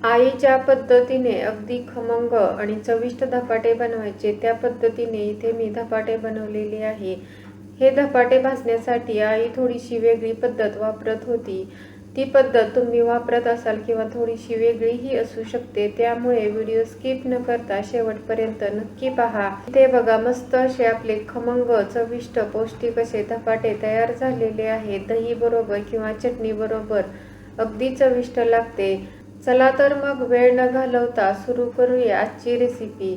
आई ज्या पद्धतीने अगदी खमंग आणि चविष्ट धपाटे बनवायचे त्या पद्धतीने इथे मी धपाटे बनवलेले आहे। हे धपाटे भाजण्यासाठी आई थोडीशी वेगळी पद्धत वापरत होती। ती पद्धत तुम्ही वापरत असाल किंवा थोडीशी वेगळीही असू शकते, त्यामुळे व्हिडिओ स्किप न करता शेवटपर्यंत नक्की पहा। इथे बघा, मस्त असे आपले खमंग चविष्ट पौष्टिक असे धपाटे तयार झालेले आहेत। दही बरोबर किंवा चटणी बरोबर अगदी चविष्ट लागते। चला तर मग वेळ न घालवता सुरू करूया आजची रेसिपी।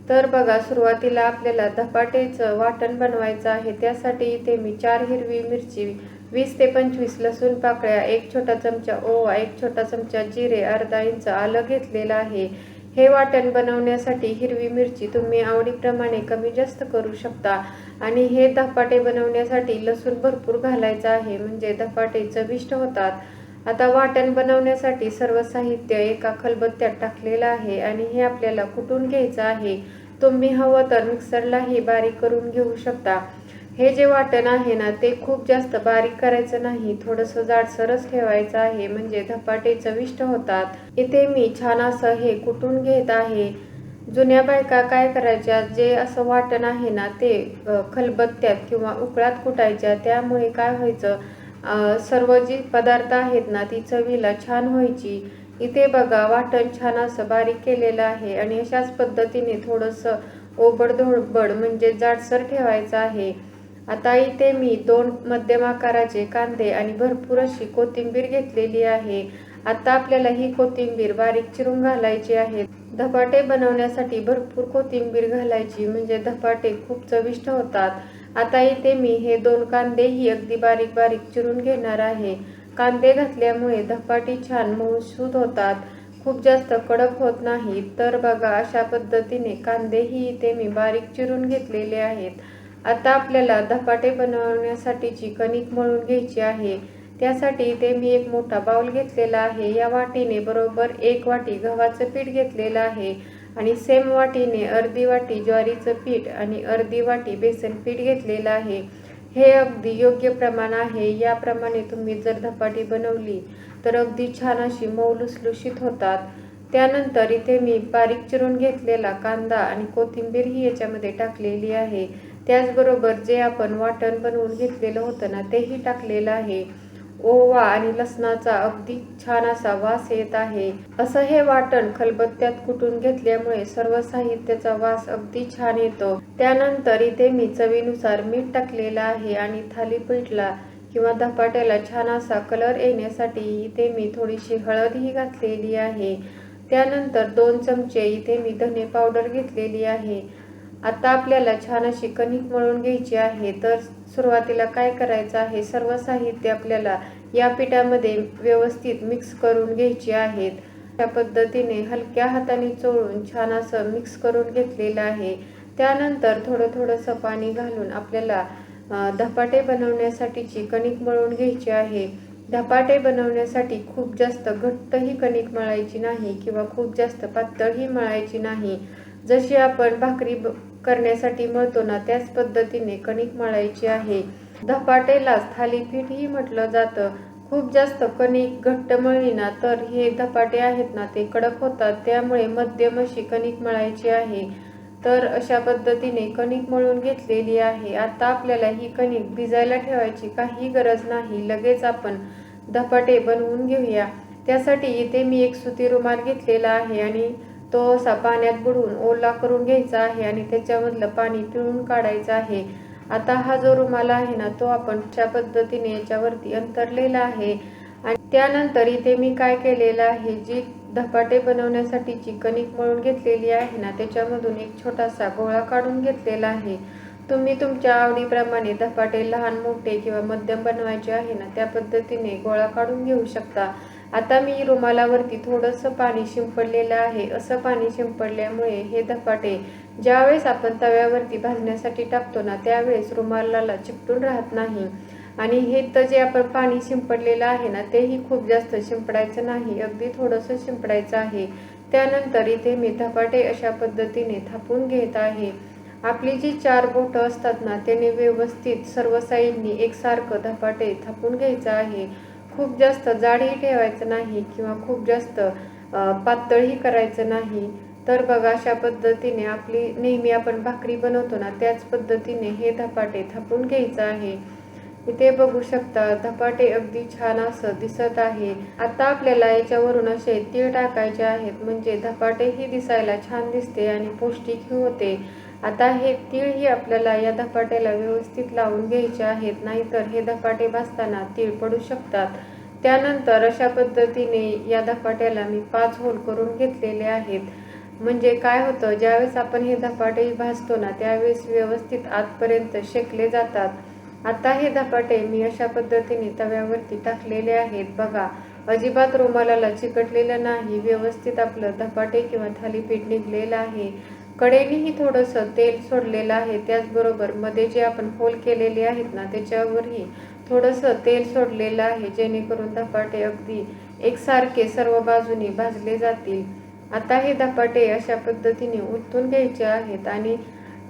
तर बघा, सुरुवातीला आपल्याला धपाटेचं वाटण बनवायचं आहे। त्यासाठी इथे मी 4 हिरवी मिरची, 20 ते 25 लसूण पाकळ्या, 1 छोटा चमचा ओवा, 1 छोटा चमचा जिरे, अर्धा इंच आलं घेतलेलं आहे। हे वाटण बनवण्यासाठी हिरवी मिरची तुम्ही आवडीप्रमाणे कमी जास्त करू शकता आणि हे धपाटे बनवण्यासाठी लसूण भरपूर घालायचं आहे, म्हणजे धपाटे चविष्ट होतात। आता वाटण बनवण्यासाठी सर्व साहित्य एका खलबत्त्यात टाकलेलं आहे आणि हे आपल्याला कुटून घ्यायचं आहे। तुम्ही हवं तर मिक्सरलाही बारीक करून घेऊ शकता। हे जे वाटण आहे ना, ते खूप जास्त बारीक करायचं नाही, थोडंसं जाडसरच ठेवायचं आहे, म्हणजे धपाटे चविष्ट होतात। इथे मी छान असं हे कुटून घेत आहे। जुन्या बायका काय करायच्या, जे असं वाटण आहे ना ते खलबत्त्यात किंवा उकळात कुटायच्या, त्यामुळे काय व्हायचं, सर्व जी पदार्थ आहेत ना ती चवीला छान व्हायची। इथे बघा, वाटण छान असं बारीक केलेलं आहे आणि अशाच पद्धतीने थोडंसं ओबडधोबड म्हणजे जाडसर ठेवायचं आहे। आता इथे मी 2 मध्यम आकाराचे कांदे आणि भरपूर अशी कोथिंबीर घेतलेली आहे। आता आपल्याला ही कोथिंबीर बारीक चिरून घालायची आहे। धपाटे बनवण्यासाठी भरपूर कोथिंबीर घालायची, म्हणजे धपाटे खूप चविष्ट होतात। आता इथे मी हे 2 कांदेही अगदी बारीक बारीक चिरून घेणार आहे। कांदे घातल्यामुळे धपाटे छान मऊसूत होतात, खूप जास्त कडक होत नाहीत। तर बघा, अशा पद्धतीने कांदेही इथे मी बारीक चिरून घेतलेले आहेत। आता आपल्याला धपाटे बनवण्यासाठीची कणिक मळून घ्यायची आहे। त्यासाठी इथे मी एक मोठा बाउल घेतलेला आहे। या वाटीने बरोबर 1 वाटी गव्हाचं पीठ घेतलेलं आहे आणि सेम वाटीने अर्धी वाटी ज्वारीचं पीठ आणि अर्धी वाटी बेसन पीठ घेतलेलं आहे। हे अगदी योग्य प्रमाण आहे। याप्रमाणे तुम्ही जर धपाटी बनवली तर अगदी छान अशी मऊ लुसलुशीत होतात। त्यानंतर इथे मी बारीक चिरून घेतलेला कांदा आणि कोथिंबीर ही याच्यामध्ये टाकलेली आहे। त्याचबरोबर जे आपण वाटण बनवून घेतलेलं होतं ना तेही टाकलेलं आहे। ओवा आणि लसणाचा अगदी छान असा वास येत आहे। असं हे वाटण खलबत्त्यात कुटून घेतल्यामुळे सर्व साहित्याचा वास अगदी छान येतो। त्यानंतर इथे मी चवीनुसार मीठ टाकलेलं आहे आणि थालीपीठला किंवा धपाट्याला छान असा कलर येण्यासाठी इथे मी थोडीशी हळदही घातलेली आहे। त्यानंतर 2 चमचे इथे मी धने पावडर घेतलेली आहे। आता आपल्याला छान अशी कणिक मळून घ्यायची आहे। तर सुरुवातीला काय करायचं आहे, सर्व साहित्य आपल्याला या पिठामध्ये व्यवस्थित मिक्स करून घ्यायची आहेत। त्या पद्धतीने हलक्या हाताने चोळून छान असं मिक्स करून घेतलेलं आहे। त्यानंतर थोडंसं पाणी घालून आपल्याला धपाटे बनवण्यासाठीची कणिक मळून घ्यायची आहे। धपाटे बनवण्यासाठी खूप जास्त घट्टही कणिक मळायची नाही किंवा खूप जास्त पातळही मळायची नाही। जशी आपण भाकरी करण्यासाठी मळतो ना त्याच पद्धतीने कणिक मळायची आहे। धपाटेलाच थालीपीठही म्हटलं जातं। खूप जास्त कणिक घट्ट मळली ना तर हे धपाटे आहेत ना ते कडक होतात, त्यामुळे मध्यम अशी कणिक मळायची आहे। तर अशा पद्धतीने कणिक मळून घेतलेली आहे। आता आपल्याला ही कणिक भिजायला ठेवायची काही गरज नाही, लगेच आपण धपाटे बनवून घेऊया। त्यासाठी इथे मी एक सुती रुमाल घेतलेला आहे आणि तो असा पाण्यात बुडवून ओला करून घ्यायचा आहे आणि त्याच्यामधलं पाणी पिळून काढायचं आहे। आता हा जो रुमाल आहे ना तो आपण अशा पद्धतीने याच्यावरती अंतरलेला आहे आणि त्यानंतर इथे मी काय केलेलं आहे, जी धपाटे बनवण्यासाठीची कणिक मळून घेतलेली आहे ना त्याच्यामधून एक छोटासा गोळा काढून घेतलेला आहे। तुम्ही तुमच्या आवडीप्रमाणे धपाटे लहान मोठे किंवा मध्यम बनवायचे आहे ना त्या पद्धतीने गोळा काढून घेऊ शकता। आता मी रुमालावरती थोडंसं पाणी शिंपडलेलं आहे। असं पाणी शिंपडल्यामुळे हे धपाटे ज्यावेळेस आपण तव्यावरती भाजण्यासाठी टाकतो ना त्यावेळेस रुमालाला चिकटून राहत नाही। आणि हे तर जे आपण पाणी शिंपडलेलं आहे ना तेही खूप जास्त शिंपडायचं नाही, अगदी थोडंसं शिंपडायचं आहे। त्यानंतर इथे मी धपाटे अशा पद्धतीने थापून घेत आहे। आपली जी 4 बोटं असतात ना त्याने व्यवस्थित सर्व साईडनी एकसारखं धपाटे थापून घ्यायचं आहे। खूप जास्त जाडही ठेवायचं नाही किंवा खूप जास्त पातळही करायचं नाही. तर बघा अशा पद्धतीने आपली नेहमी आपण भाकरी बनवतो ना त्याच पद्धतीने हे धपाटे थापून घ्यायचं आहे. इथे बघू शकता धपाटे अगदी छान असं दिसत आहे. आता आपल्याला याच्यावरून असे तीळ टाकायचे आहेत म्हणजे धपाटेही दिसायला छान दिसते आणि पौष्टिकही होते. आता हे तीळही आपल्याला या धपाट्याला व्यवस्थित लावून घ्यायचे आहेत, नाहीतर हे धपाटे भाजताना तीळ पडू शकतात. त्यानंतर अशा पद्धतीने या धपाट्याला मी 5 होल करून घेतलेले आहेत. म्हणजे काय होतं, ज्यावेळेस आपण हे धपाटे भाजतो ना त्यावेळेस व्यवस्थित आतपर्यंत शेकले जातात. आता हे धपाटे मी अशा पद्धतीने तव्यावरती टाकलेले आहेत. बघा अजिबात रुमालाला चिकटलेलं नाही, व्यवस्थित आपलं धपाटे किंवा थालीपीठ निघलेलं आहे. कडेनेही थोडंसं तेल सोडलेलं आहे. त्याचबरोबर मध्ये जे आपण होल केलेले आहेत ना त्याच्यावरही थोडंसं तेल सोडलेलं आहे, जेणेकरून धपाटे अगदी एकसारखे सर्व बाजूनी भाजले जातील. आता हे धपाटे अशा पद्धतीने उलटून घ्यायचे आहेत आणि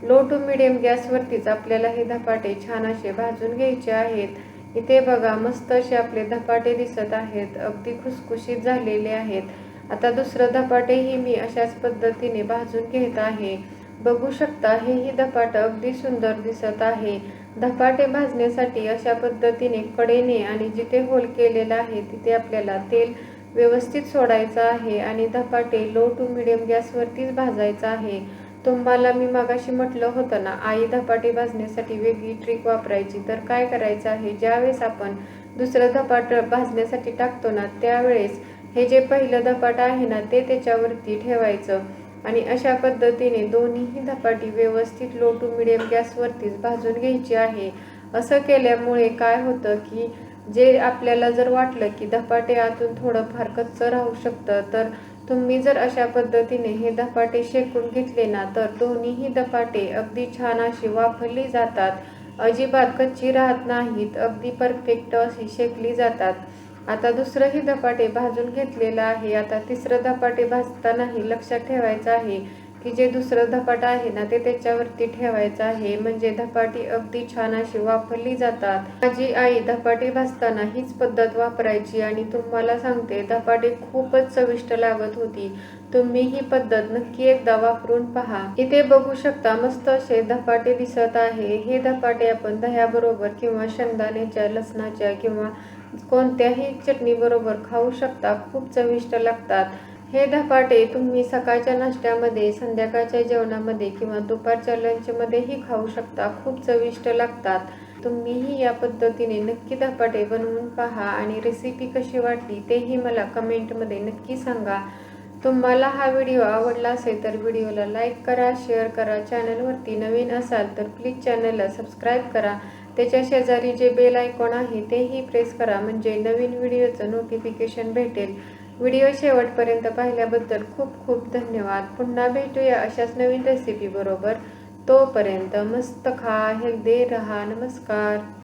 लो टू मिडियम गॅसवरतीच आपल्याला हे धपाटे छान असे भाजून घ्यायचे आहेत. इथे बघा मस्त असे आपले धपाटे दिसत आहेत, अगदी खुसखुशीत झालेले आहेत. आता दुसरं धपाटेही मी अशाच पद्धतीने भाजून घेत आहे. बघू शकता हेही धपाटं अगदी सुंदर दिसत आहे. धपाटे भाजण्यासाठी अशा पद्धतीने कडेने आणि जिथे होल केलेला आहे तिथे आपल्याला तेल व्यवस्थित सोडायचं आहे आणि धपाटे लो टू मिडियम गॅसवरतीच भाजायचं आहे. तुम्हाला मी मगाशी म्हटलं होतं ना, आई धपाटे भाजण्यासाठी वेगळी ट्रिक वापरायची. तर काय करायचं आहे, ज्यावेळेस आपण दुसरं धपाट भाजण्यासाठी टाकतो ना त्यावेळेस हे जे पहिलं धपाट आहे ना ते त्याच्यावरती ठेवायचं आणि अशा पद्धतीने दोन्हीही धपाटी व्यवस्थित लो टू मिडियम गॅसवरतीच भाजून घ्यायची आहे. असं केल्यामुळे काय होतं की जे आपल्याला जर वाटलं की धपाटे आतून थोडंफार कच्चं राहू शकतं, तर तुम्ही जर अशा पद्धतीने हे धपाटे शेकून घेतले ना तर दोन्हीही धपाटे अगदी छान अशी वाफरली जातात, अजिबात कच्ची राहत नाहीत, अगदी परफेक्ट अशी शेकली जातात. आता दुसरंही धपाटे भाजून घेतलेलं आहे. आता तिसरं धपाटे भाजतानाही लक्षात ठेवायचं आहे की जे दुसरं धपाट आहे ना ते त्याच्यावरती ठेवायचं आहे, म्हणजे धपाटी अगदी छान अशी वाफरली जातात. माझी आई धपाटे भाजताना हीच पद्धत वापरायची आणि तुम्हाला सांगते धपाटे खूपच चविष्ट लागत होती. तुम्ही ही पद्धत नक्की एकदा वापरून पहा. इथे बघू शकता मस्त असे धपाटे दिसत आहे. हे धपाटे आपण दह्याबरोबर किंवा शेंगदाण्याच्या, लसणाच्या किंवा कोणत्याही चटणी बरोबर खाऊ शकता. खूप चविष्ट लागतात. हे धपाटे तुम्ही सकाळच्या नाश्त्यामध्ये, संध्याकाळच्या जेवणामध्ये किंवा दुपारच्या लंचमध्येही खाऊ शकता. खूप चविष्ट लागतात. तुम्हीही या पद्धतीने नक्की धपाटे बनवून पहा आणि रेसिपी कशी वाटली तेही मला कमेंटमध्ये नक्की सांगा. तुम्हाला हा व्हिडिओ आवडला असेल तर व्हिडिओला लाईक करा, शेअर करा. चॅनलवरती नवीन असाल तर प्लीज चॅनलला सबस्क्राईब करा. त्याच्या शेजारी जे बेल आयकॉन आहे तेही प्रेस करा, म्हणजे नवीन व्हिडिओचं नोटिफिकेशन भेटेल. व्हिडिओ शेवटपर्यंत पाहिल्याबद्दल खूप खूप धन्यवाद. पुन्हा भेटूया अशाच नवीन रेसिपी बरोबर. तोपर्यंत मस्त खा, हेल्दी रहा. नमस्कार.